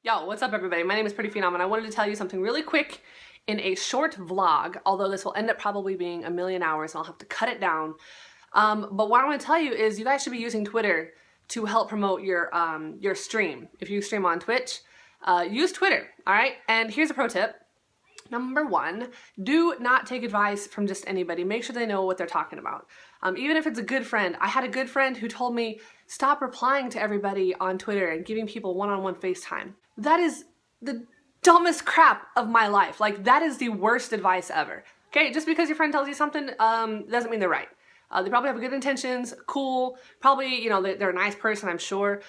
Yo, what's up everybody? My name is Ph3nom and I wanted to tell you something really quick in a short vlog, although this will end up probably being a million hours and I'll have to cut it down. But what I want to tell you is you guys should be using Twitter to help promote your stream. If you stream on Twitch, use Twitter, all right? And here's a pro tip. Number one, do not take advice from just anybody. Make sure they know what they're talking about. Even if it's a good friend. I had a good friend who told me, stop replying to everybody on Twitter and giving people one-on-one FaceTime. That is the dumbest crap of my life. Like, that is the worst advice ever. Okay, just because your friend tells you something doesn't mean they're right. They probably have good intentions, cool, probably, you know, they're a nice person, I'm sure.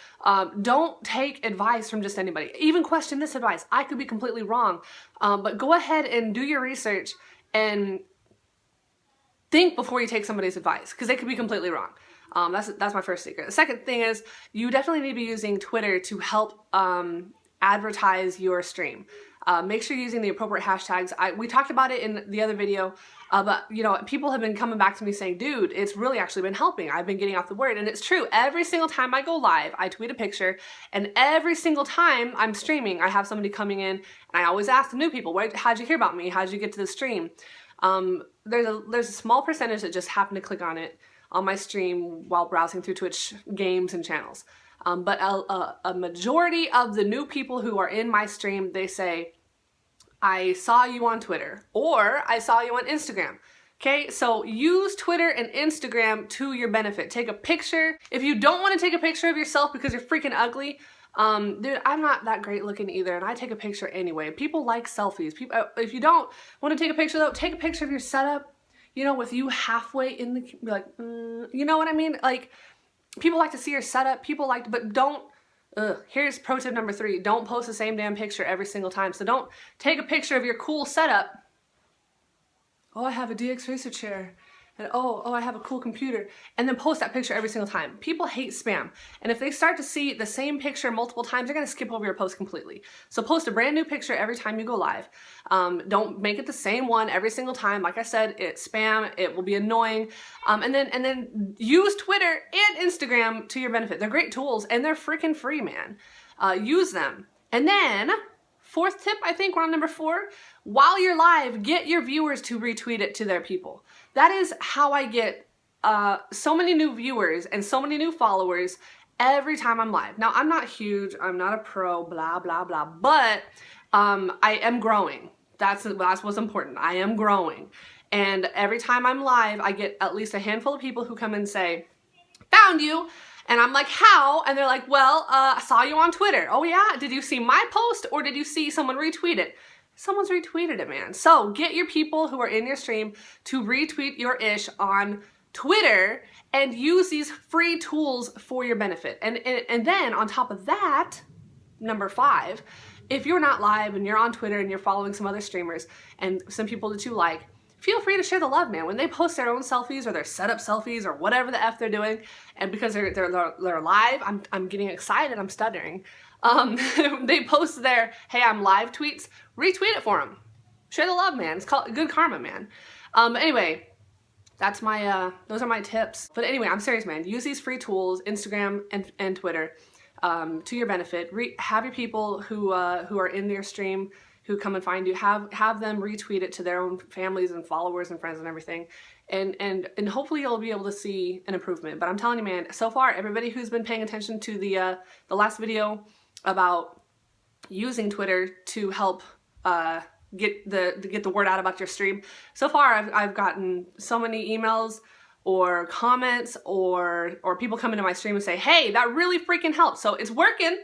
Don't take advice from just anybody. Even question this advice. I could be completely wrong, but go ahead and do your research and think before you take somebody's advice, because they could be completely wrong. That's my first secret. The second thing is you definitely need to be using Twitter to help advertise your stream. Make sure you're using the appropriate hashtags. We talked about it in the other video, but you know, people have been coming back to me saying, dude, it's really actually been helping. I've been getting off the word, and it's true. Every single time I go live, I tweet a picture, and every single time I'm streaming, I have somebody coming in, and I always ask the new people, how'd you hear about me? How'd you get to the stream? There's a small percentage that just happen to click on it on my stream while browsing through Twitch games and channels. But a majority of the new people who are in my stream, they say, I saw you on Twitter, or I saw you on Instagram. Okay, so use Twitter and Instagram to your benefit. Take a picture. If you don't want to take a picture of yourself because you're freaking ugly, dude, I'm not that great looking either, and I take a picture anyway. People like selfies. People, if you don't want to take a picture though, take a picture of your setup, you know, with you halfway in the, like, you know what I mean? Like, people like to see your setup, people like to, but don't, here's pro tip number 3, don't post the same damn picture every single time. So don't take a picture of your cool setup. Oh, I have a DX Racer chair. And oh, I have a cool computer. And then post that picture every single time. People hate spam. And if they start to see the same picture multiple times, they're gonna skip over your post completely. So post a brand new picture every time you go live. Don't make it the same one every single time. Like I said, it's spam, it will be annoying. And then use Twitter and Instagram to your benefit. They're great tools and they're freaking free, man. Use them. And then, fourth tip, I think we're on number 4. While you're live, get your viewers to retweet it to their people. That is how I get so many new viewers and so many new followers every time I'm live. Now, I'm not huge, I'm not a pro, blah, blah, blah, but I am growing. That's what's important. I am growing. And every time I'm live, I get at least a handful of people who come and say, found you. And I'm like, how? And they're like, well, I saw you on Twitter. Oh yeah? Did you see my post or did you see someone retweet it? Someone's retweeted it, man. So get your people who are in your stream to retweet your ish on Twitter and use these free tools for your benefit. And then on top of that, number 5, if you're not live and you're on Twitter and you're following some other streamers and some people that you like, feel free to share the love, man. When they post their own selfies or their setup selfies or whatever the F they're doing, and because they're live, I'm getting excited, I'm stuttering. They post their, hey, I'm live tweets, retweet it for them. Share the love, man. It's called good karma, man. Anyway, that's my, those are my tips. But anyway, I'm serious, man. Use these free tools, Instagram and Twitter, to your benefit. Have your people who are in your stream, who come and find you, have them retweet it to their own families and followers and friends and everything. And hopefully you'll be able to see an improvement. But I'm telling you, man, so far, everybody who's been paying attention to the last video about using Twitter to help get the word out about your stream, so far I've gotten so many emails or comments or people come into my stream and say, hey, that really freaking helped. So it's working.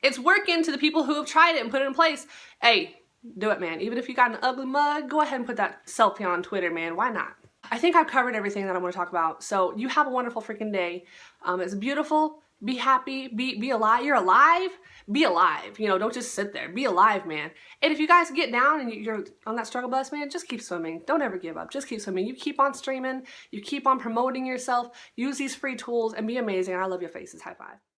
It's working to the people who have tried it and put it in place. Hey, do it, man. Even if you got an ugly mug, go ahead and put that selfie on Twitter, man. Why not? I think I've covered everything that I want to talk about. So you have a wonderful freaking day. It's beautiful. Be happy. Be alive. You're alive. Be alive. You know, don't just sit there. Be alive, man. And if you guys get down and you're on that struggle bus, man, just keep swimming. Don't ever give up. Just keep swimming. You keep on streaming. You keep on promoting yourself. Use these free tools and be amazing. I love your faces. High five.